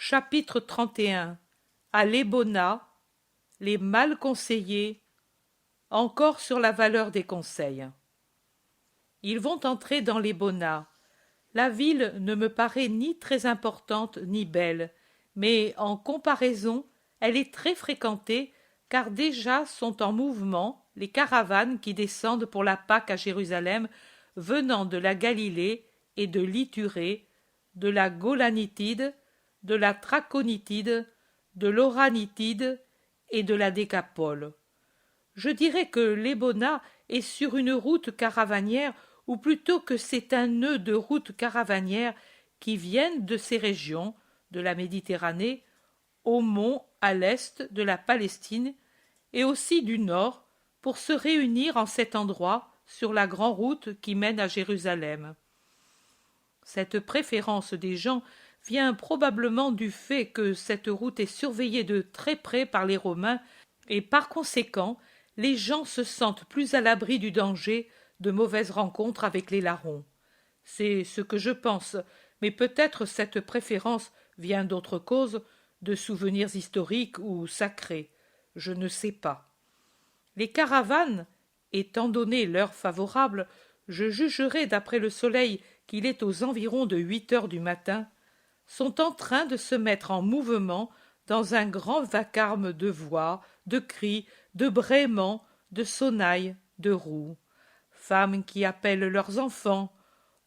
Chapitre 31. À l'Ébona, les mal conseillés, encore sur la valeur des conseils. Ils vont entrer dans l'Ébona. La ville ne me paraît ni très importante ni belle, mais en comparaison, elle est très fréquentée, car déjà sont en mouvement les caravanes qui descendent pour la Pâque à Jérusalem, venant de la Galilée et de l'Ithurée, de la Golanitide, de la Traconitide, de l'Oranitide et de la Décapole. Je dirais que l'Ébona est sur une route caravanière, ou plutôt que c'est un nœud de routes caravanières qui viennent de ces régions, de la Méditerranée, au mont à l'est de la Palestine, et aussi du nord, pour se réunir en cet endroit sur la grande route qui mène à Jérusalem. Cette préférence des gens vient probablement du fait que cette route est surveillée de très près par les Romains, et par conséquent, les gens se sentent plus à l'abri du danger de mauvaises rencontres avec les larrons. C'est ce que je pense, mais peut-être cette préférence vient d'autres causes, de souvenirs historiques ou sacrés. Je ne sais pas. Les caravanes, étant donné l'heure favorable, je jugerai d'après le soleil qu'il est aux environs de 8 heures du matin, sont en train de se mettre en mouvement dans un grand vacarme de voix, de cris, de braiements, de sonnailles, de roues. Femmes qui appellent leurs enfants,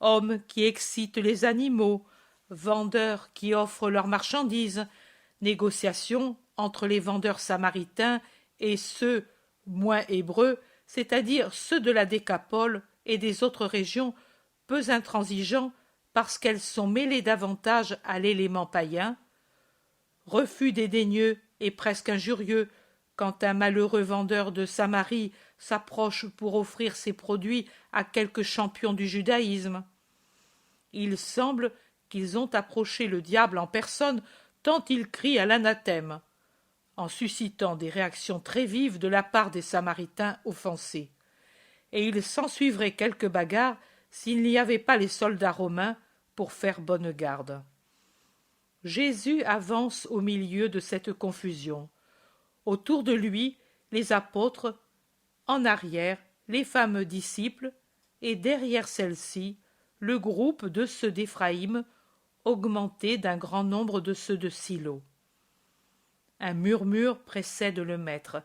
hommes qui excitent les animaux, vendeurs qui offrent leurs marchandises, négociations entre les vendeurs samaritains et ceux moins hébreux, c'est-à-dire ceux de la Décapole et des autres régions peu intransigeants parce qu'elles sont mêlées davantage à l'élément païen, refus dédaigneux et presque injurieux quand un malheureux vendeur de Samarie s'approche pour offrir ses produits à quelque champion du judaïsme. Il semble qu'ils ont approché le diable en personne tant il crie à l'anathème, en suscitant des réactions très vives de la part des Samaritains offensés. Et il s'ensuivrait quelques bagarres s'il n'y avait pas les soldats romains pour faire bonne garde. Jésus avance au milieu de cette confusion. Autour de lui, les apôtres, en arrière, les fameux disciples, et derrière celles-ci, le groupe de ceux d'Éphraïm, augmenté d'un grand nombre de ceux de Silo. Un murmure précède le maître.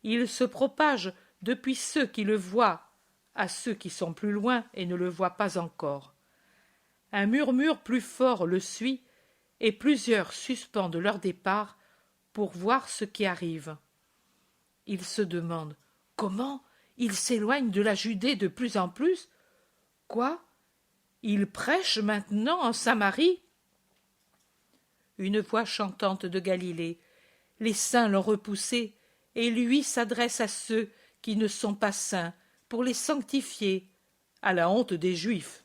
Il se propage depuis ceux qui le voient à ceux qui sont plus loin et ne le voient pas encore. Un murmure plus fort le suit, et plusieurs suspendent leur départ pour voir ce qui arrive. Ils se demandent comment il s'éloigne de la Judée de plus en plus. Quoi? Il prêche maintenant en Samarie? Une voix chantante de Galilée. Les saints l'ont repoussé, et lui s'adresse à ceux qui ne sont pas saints pour les sanctifier, à la honte des Juifs.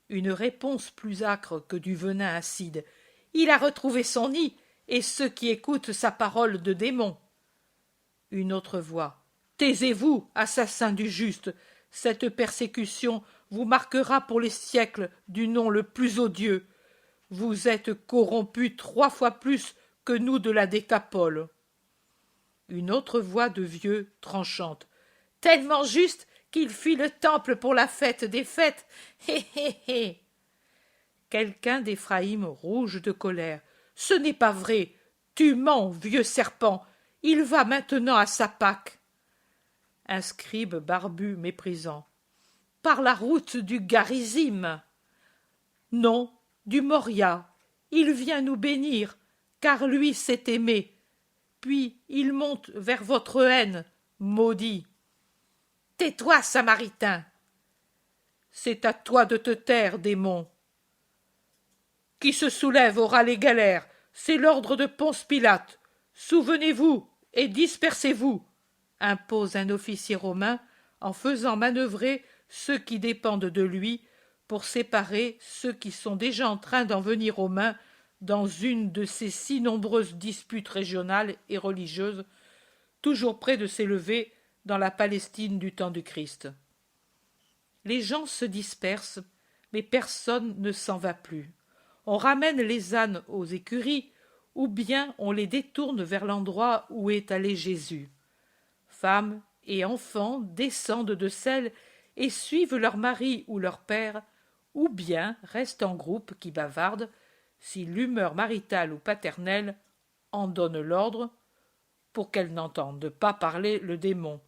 Une réponse plus âcre que du venin acide. Il a retrouvé son nid, et ceux qui écoutent sa parole de démon. Une autre voix. Taisez-vous, assassins du juste, cette persécution vous marquera pour les siècles du nom le plus odieux. Vous êtes corrompus 3 fois plus que nous de la Décapole. Une autre voix de vieux, tranchante. Tellement juste qu'il fit le temple pour la fête des fêtes. Hé hé hé. Quelqu'un d'Éphraïm, rouge de colère. Ce n'est pas vrai. Tu mens, vieux serpent. Il va maintenant à sa Pâque. Un scribe barbu méprisant. Par la route du Garizim. Non, du Moria. Il vient nous bénir, car lui s'est aimé. Puis il monte vers votre haine, maudit. Tais-toi, Samaritain. C'est à toi de te taire, démon. Qui se soulève aura les galères. C'est l'ordre de Ponce Pilate. Souvenez-vous et dispersez-vous, impose un officier romain en faisant manœuvrer ceux qui dépendent de lui pour séparer ceux qui sont déjà en train d'en venir aux mains dans une de ces si nombreuses disputes régionales et religieuses, toujours près de s'élever dans la Palestine du temps du Christ. Les gens se dispersent, mais personne ne s'en va plus. on ramène les ânes aux écuries, ou bien on les détourne vers l'endroit où est allé Jésus. Femmes et enfants descendent de selle et suivent leur mari ou leur père, ou bien restent en groupe qui bavardent, si l'humeur maritale ou paternelle en donne l'ordre, pour qu'elles n'entendent pas parler le démon.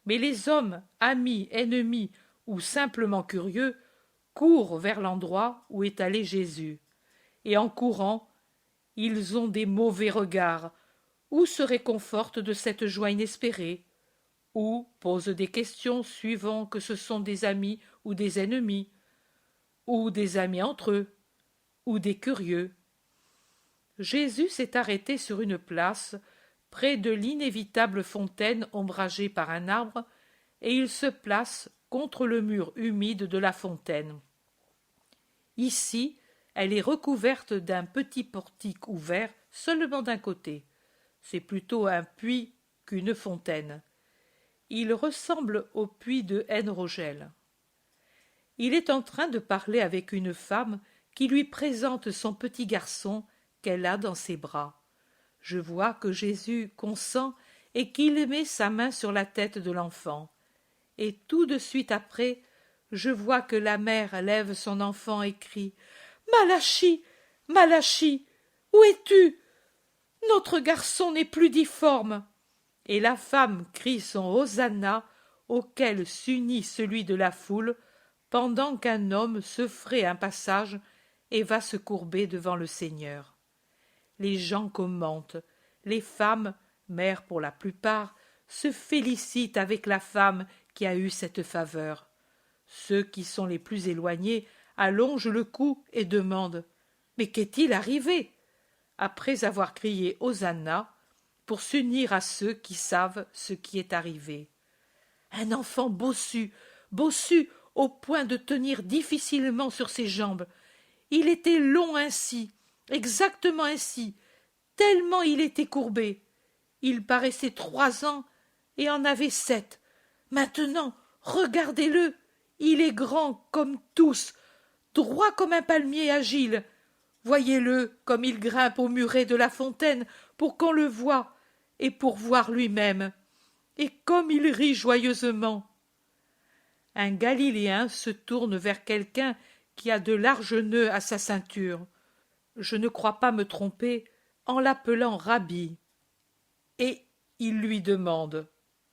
Mais les hommes, amis, ennemis ou simplement curieux, courent vers l'endroit où est allé Jésus, et en courant, ils ont des mauvais regards, ou se réconfortent de cette joie inespérée, ou posent des questions suivant que ce sont des amis ou des ennemis, ou des amis entre eux, ou des curieux. Jésus s'est arrêté sur une place, près de l'inévitable fontaine ombragée par un arbre, et il se place contre le mur humide de la fontaine. Ici, elle est recouverte d'un petit portique ouvert seulement d'un côté. C'est plutôt un puits qu'une fontaine. Il ressemble au puits de Haine-Rogel. Il est en train de parler avec une femme qui lui présente son petit garçon qu'elle a dans ses bras. Je vois que Jésus consent et qu'il met sa main sur la tête de l'enfant. Et tout de suite après, je vois que la mère lève son enfant et crie « Malachi, Malachi, où es-tu? Notre garçon n'est plus difforme. » Et la femme crie son Hosanna, auquel s'unit celui de la foule, pendant qu'un homme se fraie un passage et va se courber devant le Seigneur. Les gens commentent, les femmes, mères pour la plupart, se félicitent avec la femme qui a eu cette faveur. Ceux qui sont les plus éloignés allongent le cou et demandent « Mais qu'est-il arrivé ?» après avoir crié Hosanna, pour s'unir à ceux qui savent ce qui est arrivé. Un enfant bossu au point de tenir difficilement sur ses jambes. Il était long ainsi, exactement ainsi, tellement il était courbé. Il paraissait 3 ans et en avait 7. Maintenant, regardez-le, il est grand comme tous, droit comme un palmier agile. Voyez-le comme il grimpe au muret de la fontaine pour qu'on le voie et pour voir lui-même. Et comme il rit joyeusement. Un Galiléen se tourne vers quelqu'un qui a de larges nœuds à sa ceinture. Je ne crois pas me tromper en l'appelant Rabbi. Et il lui demande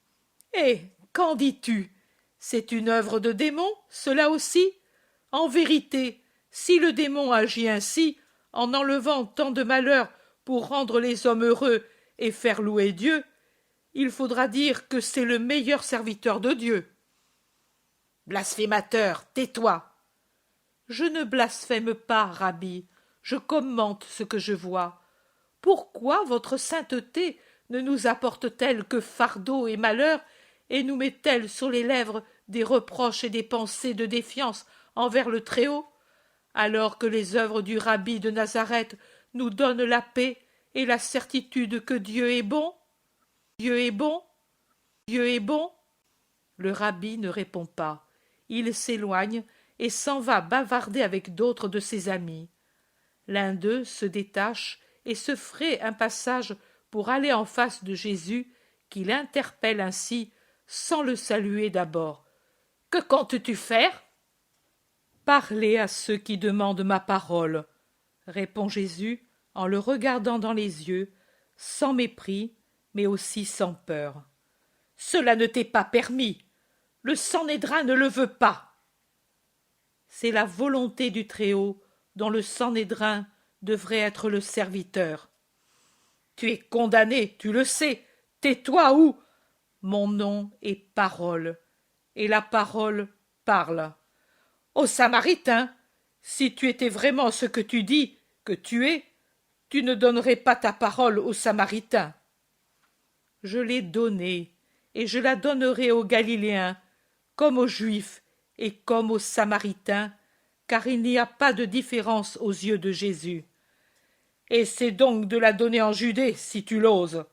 « Eh, qu'en dis-tu? C'est une œuvre de démon, cela aussi? En vérité, si le démon agit ainsi, en enlevant tant de malheurs pour rendre les hommes heureux et faire louer Dieu, il faudra dire que c'est le meilleur serviteur de Dieu. » Blasphémateur, tais-toi. Je ne blasphème pas, Rabbi, je commente ce que je vois. Pourquoi votre sainteté ne nous apporte-t-elle que fardeau et malheur et nous met-elle sur les lèvres des reproches et des pensées de défiance envers le Très-Haut, alors que les œuvres du Rabbi de Nazareth nous donnent la paix et la certitude que Dieu est bon? Dieu est bon? Dieu est bon? Le Rabbi ne répond pas. Il s'éloigne et s'en va bavarder avec d'autres de ses amis. L'un d'eux se détache et se fraie un passage pour aller en face de Jésus, qui l'interpelle ainsi, sans le saluer d'abord. « Que comptes-tu faire ?» « Parler à ceux qui demandent ma parole, » répond Jésus en le regardant dans les yeux, sans mépris, mais aussi sans peur. « Cela ne t'est pas permis. Le Sanhédrin ne le veut pas. » C'est la volonté du Très-Haut dont le Sanhédrin devrait être le serviteur. « Tu es condamné, tu le sais. Tais-toi ou… » Mon nom est parole, et la parole parle. Ô Samaritain, si tu étais vraiment ce que tu dis que tu es, tu ne donnerais pas ta parole aux Samaritains. Je l'ai donnée, et je la donnerai aux Galiléens, comme aux Juifs et comme aux Samaritains, car il n'y a pas de différence aux yeux de Jésus. Essaie donc de la donner en Judée, si tu l'oses.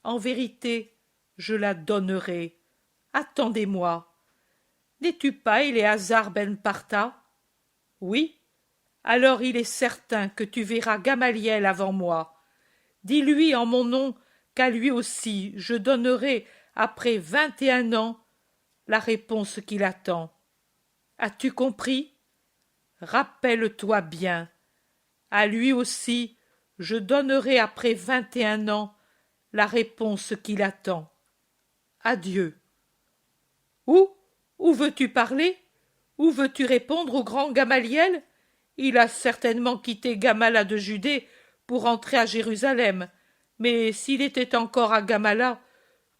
En vérité, je la donnerai. Attendez-moi. N'es-tu pas Éléazar ben Partha? Oui. alors il est certain que tu verras Gamaliel avant moi. Dis-lui en mon nom qu'à lui aussi je donnerai, après 21 ans, la réponse qu'il attend. As-tu compris? Rappelle-toi bien. À lui aussi je donnerai après 21 ans la réponse qu'il attend. Adieu. Où? Où veux-tu parler? Où veux-tu répondre au grand Gamaliel? Il a certainement quitté Gamala de Judée pour entrer à Jérusalem, mais s'il était encore à Gamala,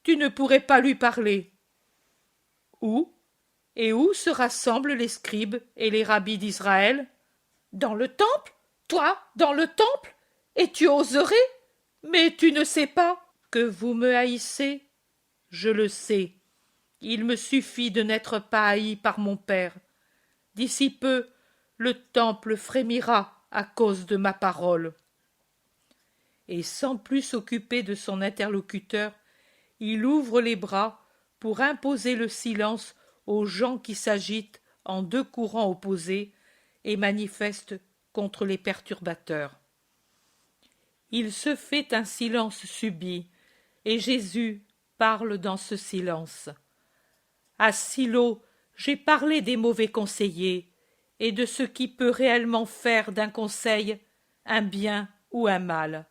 tu ne pourrais pas lui parler. Où? Et où se rassemblent les scribes et les rabbis d'Israël? Dans le temple? Toi, dans le temple? Et tu oserais? Mais tu ne sais pas que vous me haïssez? Je le sais. Il me suffit de n'être pas haï par mon Père. D'ici peu, le temple frémira à cause de ma parole. Et sans plus s'occuper de son interlocuteur, il ouvre les bras pour imposer le silence aux gens qui s'agitent en deux courants opposés et manifestent contre les perturbateurs. Il se fait un silence subit, et Jésus parle dans ce silence. À Silo, j'ai parlé des mauvais conseillers et de ce qui peut réellement faire d'un conseil un bien ou un mal.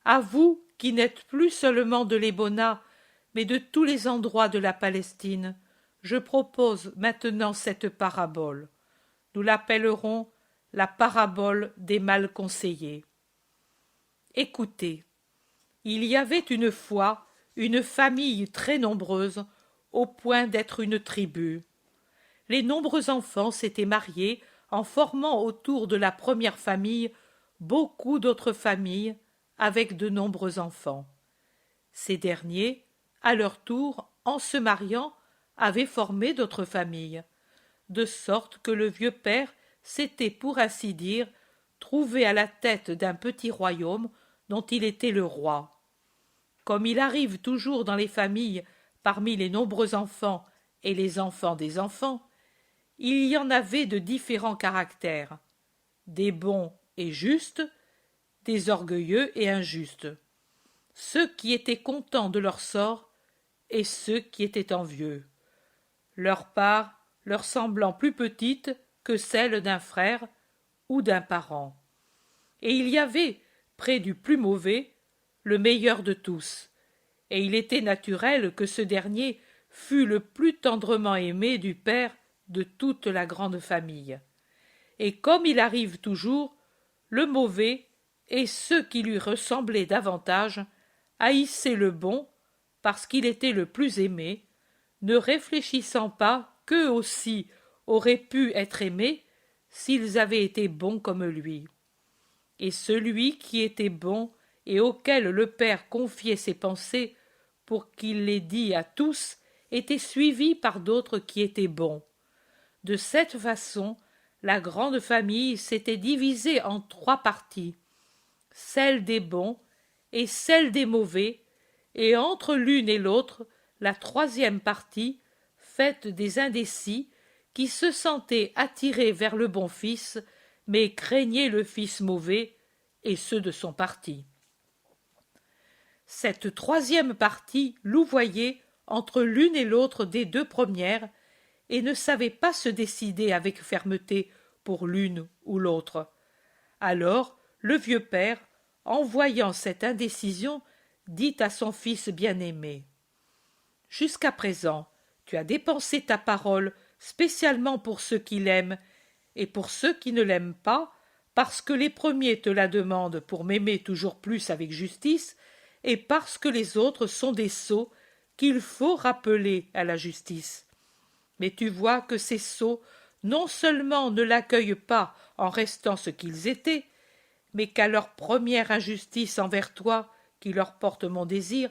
À vous qui n'êtes plus seulement de l'Ébona, mais de tous les endroits de la Palestine, je propose maintenant cette parabole. Nous l'appellerons la parabole des mal conseillés. Écoutez, il y avait une fois une famille très nombreuse, au point d'être une tribu. Les nombreux enfants s'étaient mariés en formant autour de la première famille beaucoup d'autres familles avec de nombreux enfants. Ces derniers, à leur tour, en se mariant, avaient formé d'autres familles, de sorte que le vieux père s'était, pour ainsi dire, trouvé à la tête d'un petit royaume dont il était le roi. Comme il arrive toujours dans les familles, parmi les nombreux enfants et les enfants des enfants, il y en avait de différents caractères, des bons et justes, des orgueilleux et injustes, ceux qui étaient contents de leur sort et ceux qui étaient envieux, leur part leur semblant plus petite que celle d'un frère ou d'un parent. Et il y avait, près du plus mauvais, le meilleur de tous, et il était naturel que ce dernier fût le plus tendrement aimé du père de toute la grande famille. Et comme il arrive toujours, le mauvais, et ceux qui lui ressemblaient davantage, haïssaient le bon, parce qu'il était le plus aimé, ne réfléchissant pas qu'eux aussi auraient pu être aimés s'ils avaient été bons comme lui. Et celui qui était bon et auquel le Père confiait ses pensées pour qu'il les dît à tous était suivi par d'autres qui étaient bons. De cette façon, la grande famille s'était divisée en 3 parties, celle des bons et celle des mauvais, et entre l'une et l'autre, la 3e partie, faite des indécis, qui se sentaient attirés vers le bon fils, mais craignaient le fils mauvais et ceux de son parti. Cette 3e partie louvoyait entre l'une et l'autre des 2 premières, et ne savait pas se décider avec fermeté pour l'une ou l'autre. Alors le vieux père, en voyant cette indécision, dit à son fils bien-aimé: « Jusqu'à présent, tu as dépensé ta parole spécialement pour ceux qui l'aiment, et pour ceux qui ne l'aiment pas, parce que les premiers te la demandent pour m'aimer toujours plus avec justice, et parce que les autres sont des sots qu'il faut rappeler à la justice. Mais tu vois que ces sots non seulement ne l'accueillent pas en restant ce qu'ils étaient, mais qu'à leur première injustice envers toi, qui leur porte mon désir,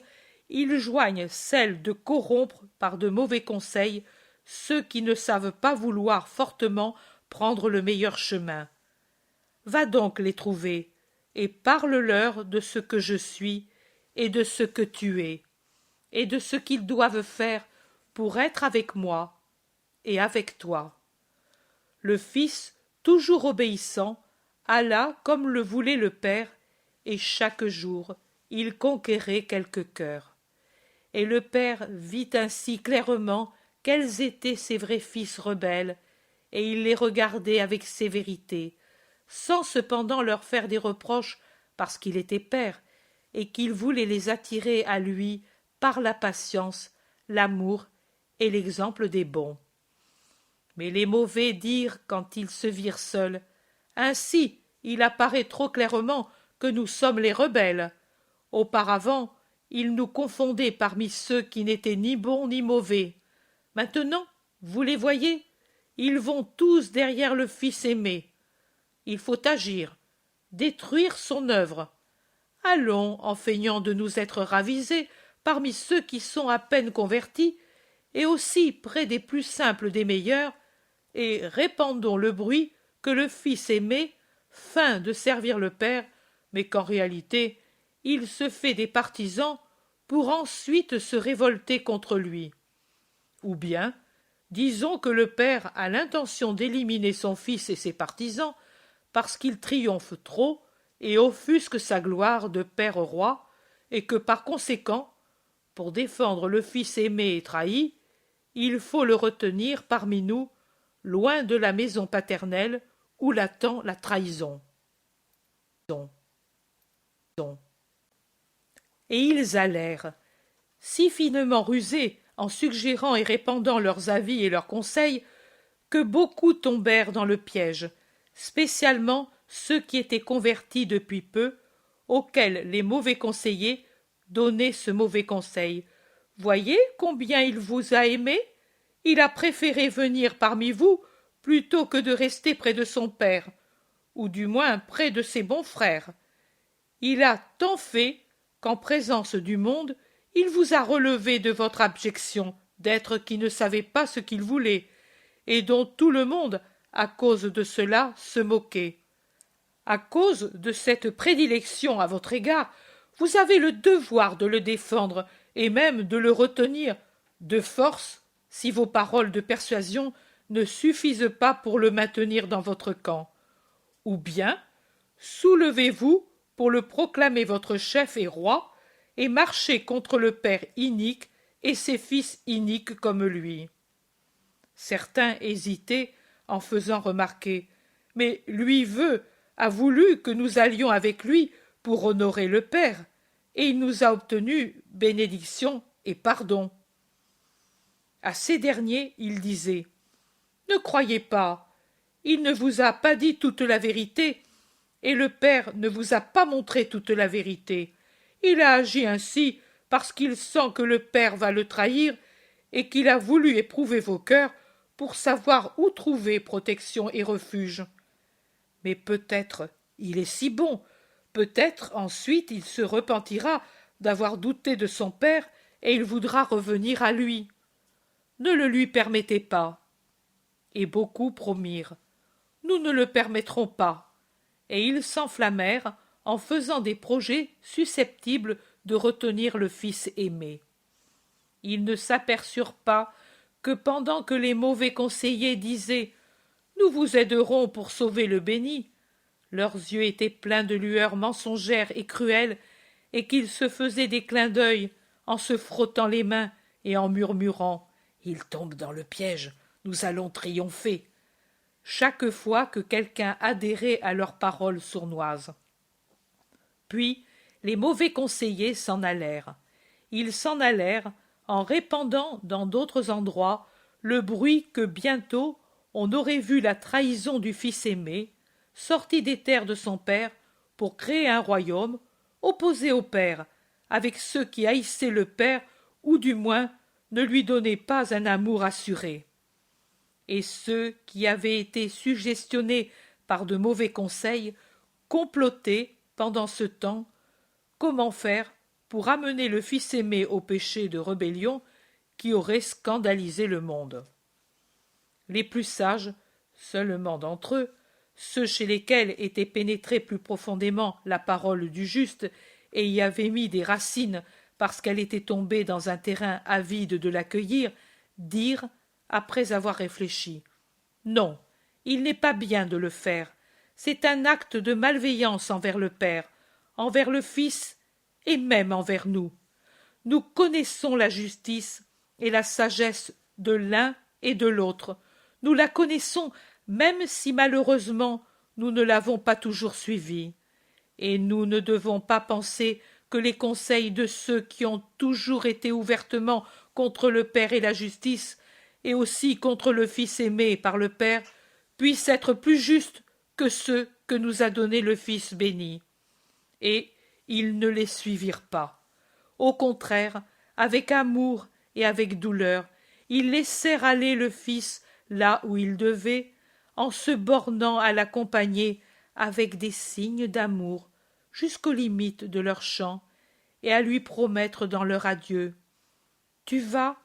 ils joignent celle de corrompre par de mauvais conseils ceux qui ne savent pas vouloir fortement prendre le meilleur chemin. Va donc les trouver, et parle-leur de ce que je suis, et de ce que tu es, et de ce qu'ils doivent faire pour être avec moi et avec toi. » Le fils, toujours obéissant, alla comme le voulait le père, et chaque jour il conquérait quelques cœurs. Et le père vit ainsi clairement quels étaient ses vrais fils rebelles, et il les regardait avec sévérité, sans cependant leur faire des reproches parce qu'il était père, et qu'il voulait les attirer à lui par la patience, l'amour et l'exemple des bons. Mais les mauvais dirent quand ils se virent seuls: ainsi il apparaît trop clairement que nous sommes les rebelles. Auparavant, ils nous confondaient parmi ceux qui n'étaient ni bons ni mauvais. Maintenant, vous les voyez, ils vont tous derrière le Fils aimé. Il faut agir, détruire son œuvre. Allons, en feignant de nous être ravisés parmi ceux qui sont à peine convertis, et aussi près des plus simples des meilleurs, et répandons le bruit que le Fils aimé feint de servir le Père, mais qu'en réalité il se fait des partisans pour ensuite se révolter contre lui. Ou bien, disons que le Père a l'intention d'éliminer son Fils et ses partisans parce qu'il triomphe trop et offusque sa gloire de Père roi, et que par conséquent, pour défendre le Fils aimé et trahi, il faut le retenir parmi nous, loin de la maison paternelle où l'attend la trahison. Et ils allèrent, si finement rusés en suggérant et répandant leurs avis et leurs conseils, que beaucoup tombèrent dans le piège, spécialement ceux qui étaient convertis depuis peu, auxquels les mauvais conseillers donnaient ce mauvais conseil. Voyez combien il vous a aimé. Il a préféré venir parmi vous plutôt que de rester près de son père, ou du moins près de ses bons frères. Il a tant fait qu'en présence du monde, il vous a relevé de votre abjection d'être qui ne savait pas ce qu'il voulait, et dont tout le monde, à cause de cela, se moquait. À cause de cette prédilection à votre égard, vous avez le devoir de le défendre et même de le retenir de force si vos paroles de persuasion ne suffisent pas pour le maintenir dans votre camp. Ou bien, soulevez-vous pour le proclamer votre chef et roi, et marchez contre le père inique et ses fils iniques comme lui. Certains hésitaient en faisant remarquer: mais lui a voulu que nous allions avec lui pour honorer le Père, et il nous a obtenu bénédiction et pardon. À ces derniers, il disait: ne croyez pas, il ne vous a pas dit toute la vérité, et le Père ne vous a pas montré toute la vérité. Il a agi ainsi parce qu'il sent que le Père va le trahir, et qu'il a voulu éprouver vos cœurs pour savoir où trouver protection et refuge. Mais peut-être il est si bon, peut-être ensuite il se repentira d'avoir douté de son père et il voudra revenir à lui. Ne le lui permettez pas. Et beaucoup promirent: nous ne le permettrons pas. Et ils s'enflammèrent en faisant des projets susceptibles de retenir le Fils aimé. Ils ne s'aperçurent pas que pendant que les mauvais conseillers disaient: nous vous aiderons pour sauver le béni, leurs yeux étaient pleins de lueurs mensongères et cruelles, et qu'ils se faisaient des clins d'œil en se frottant les mains et en murmurant: il tombe dans le piège, nous allons triompher, chaque fois que quelqu'un adhérait à leurs paroles sournoises. Puis les mauvais conseillers s'en allèrent. Ils s'en allèrent en répandant dans d'autres endroits le bruit que bientôt on aurait vu la trahison du Fils aimé, sorti des terres de son père pour créer un royaume, opposé au père, avec ceux qui haïssaient le père ou du moins ne lui donnaient pas un amour assuré. Et ceux qui avaient été suggestionnés par de mauvais conseils complotaient pendant ce temps comment faire pour amener le Fils aimé au péché de rébellion qui aurait scandalisé le monde. Les plus sages, seulement d'entre eux, ceux chez lesquels était pénétrée plus profondément la parole du juste et y avaient mis des racines parce qu'elle était tombée dans un terrain avide de l'accueillir, dirent, après avoir réfléchi: non, il n'est pas bien de le faire, c'est un acte de malveillance envers le Père, envers le Fils et même envers nous. Nous connaissons la justice et la sagesse de l'un et de l'autre. Nous la connaissons, même si malheureusement nous ne l'avons pas toujours suivie. Et nous ne devons pas penser que les conseils de ceux qui ont toujours été ouvertement contre le Père et la justice, et aussi contre le Fils aimé par le Père, puissent être plus justes que ceux que nous a donnés le Fils béni. Et ils ne les suivirent pas. Au contraire, avec amour et avec douleur, ils laissèrent aller le Fils là où il devait, en se bornant à l'accompagner avec des signes d'amour jusqu'aux limites de leur champ, et à lui promettre dans leur adieu: Tu vas,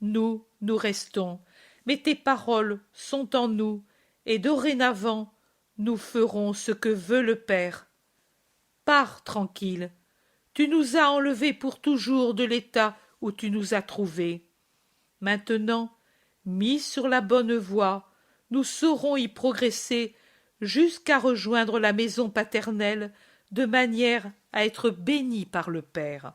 nous restons, mais tes paroles sont en nous, et dorénavant nous ferons ce que veut le Père. Pars tranquille, tu nous as enlevés pour toujours de l'état où tu nous as trouvés. Maintenant, mis sur la bonne voie, nous saurons y progresser jusqu'à rejoindre la maison paternelle, de manière à être bénis par le Père.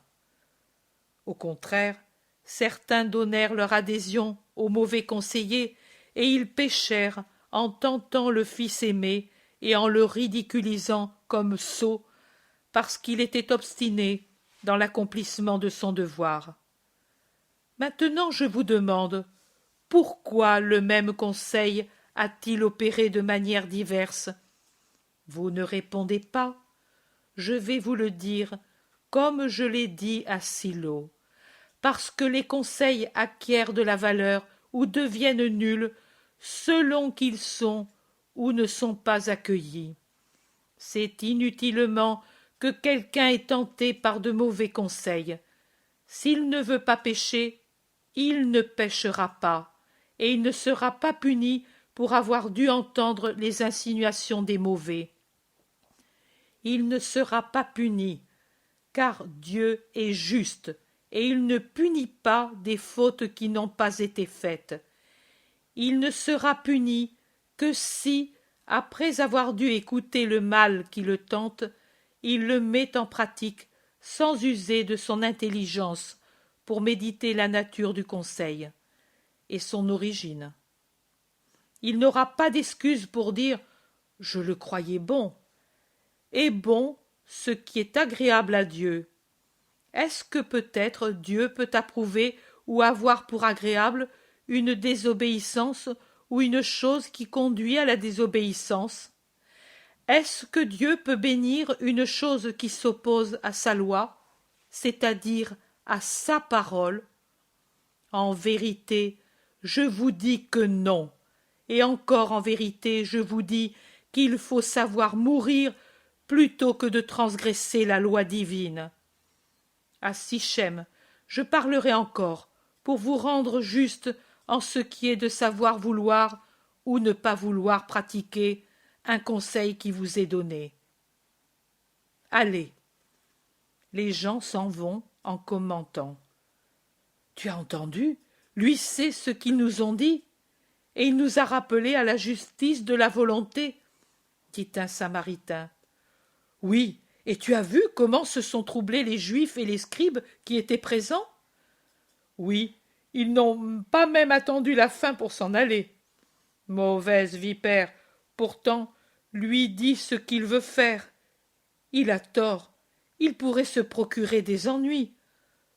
Au contraire, certains donnèrent leur adhésion aux mauvais conseillers, et ils péchèrent en tentant le Fils aimé et en le ridiculisant comme sot, parce qu'il était obstiné dans l'accomplissement de son devoir. Maintenant je vous demande, pourquoi le même conseil a-t-il opéré de manière diverse? Vous ne répondez pas. Je vais vous le dire, comme je l'ai dit à Silo, parce que les conseils acquièrent de la valeur ou deviennent nuls selon qu'ils sont ou ne sont pas accueillis. C'est inutilement que quelqu'un est tenté par de mauvais conseils. S'il ne veut pas pécher, il ne péchera pas, et il ne sera pas puni pour avoir dû entendre les insinuations des mauvais. Il ne sera pas puni, car Dieu est juste, et il ne punit pas des fautes qui n'ont pas été faites. Il ne sera puni que si, après avoir dû écouter le mal qui le tente, il le met en pratique sans user de son intelligence pour méditer la nature du conseil et son origine. Il n'aura pas d'excuse pour dire « je le croyais bon ». Est bon ce qui est agréable à Dieu. Est-ce que peut-être Dieu peut approuver ou avoir pour agréable une désobéissance ou une chose qui conduit à la désobéissance? Est-ce que Dieu peut bénir une chose qui s'oppose à sa loi, c'est-à-dire à sa parole? En vérité, je vous dis que non, et encore en vérité, je vous dis qu'il faut savoir mourir plutôt que de transgresser la loi divine. À Sichem, je parlerai encore, pour vous rendre juste en ce qui est de savoir vouloir ou ne pas vouloir pratiquer un conseil qui vous est donné. Allez. Les gens s'en vont en commentant. Tu as entendu? Lui sait ce qu'ils nous ont dit, et il nous a rappelé à la justice de la volonté, dit un Samaritain. Oui, et tu as vu comment se sont troublés les Juifs et les scribes qui étaient présents? Oui, ils n'ont pas même attendu la fin pour s'en aller. Mauvaise vipère, pourtant, lui dit ce qu'il veut faire. Il a tort, il pourrait se procurer des ennuis.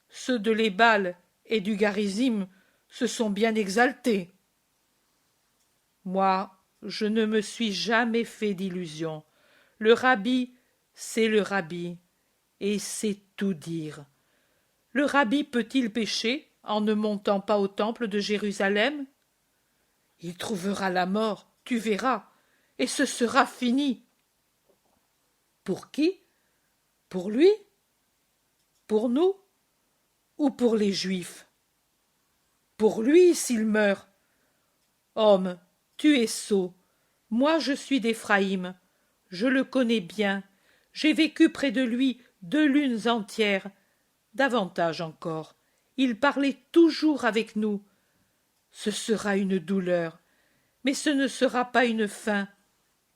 Ceux de l'Ébal et du Garizim se sont bien exaltés. Moi, je ne me suis jamais fait d'illusions. Le rabbi, c'est le rabbi, et c'est tout dire. Le rabbi peut-il pécher en ne montant pas au temple de Jérusalem? Il trouvera la mort, tu verras, et ce sera fini. Pour qui? Pour lui? Pour nous? Ou pour les Juifs? Pour lui s'il meurt. Homme, tu es sot. Moi je suis d'Éphraïm. Je le connais bien. J'ai vécu près de lui 2 lunes entières. Davantage encore. Il parlait toujours avec nous. Ce sera une douleur, mais ce ne sera pas une fin.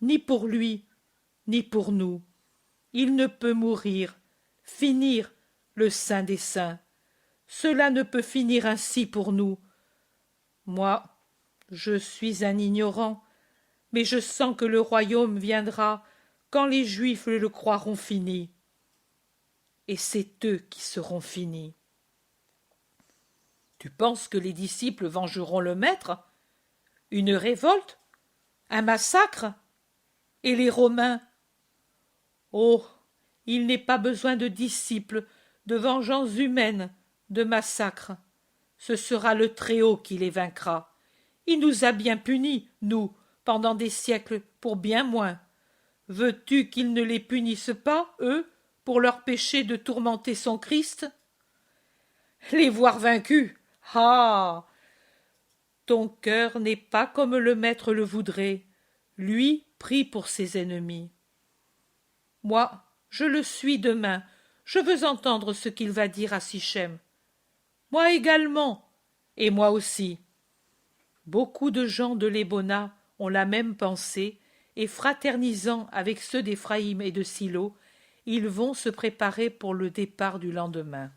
ni pour lui, ni pour nous. Il ne peut mourir, finir, le saint des saints. Cela ne peut finir ainsi pour nous. Moi, je suis un ignorant, mais je sens que le royaume viendra quand les Juifs le croiront fini. Et c'est eux qui seront finis. Tu penses que les disciples vengeront le Maître? Une révolte? Un massacre? Et les Romains? Oh, il n'est pas besoin de disciples, de vengeance humaine, de massacre. Ce sera le Très-Haut qui les vaincra. Il nous a bien punis, nous, pendant des siècles, pour bien moins. Veux-tu qu'ils ne les punissent pas, eux, pour leur péché de tourmenter son Christ? Les voir vaincus? Ah! Ton cœur n'est pas comme le Maître le voudrait. Lui prie pour ses ennemis. Moi, je le suis demain. Je veux entendre ce qu'il va dire à Sichem. Moi également, et moi aussi. Beaucoup de gens de l'Ébona ont la même pensée, et fraternisant avec ceux d'Éphraïm et de Silo, ils vont se préparer pour le départ du lendemain.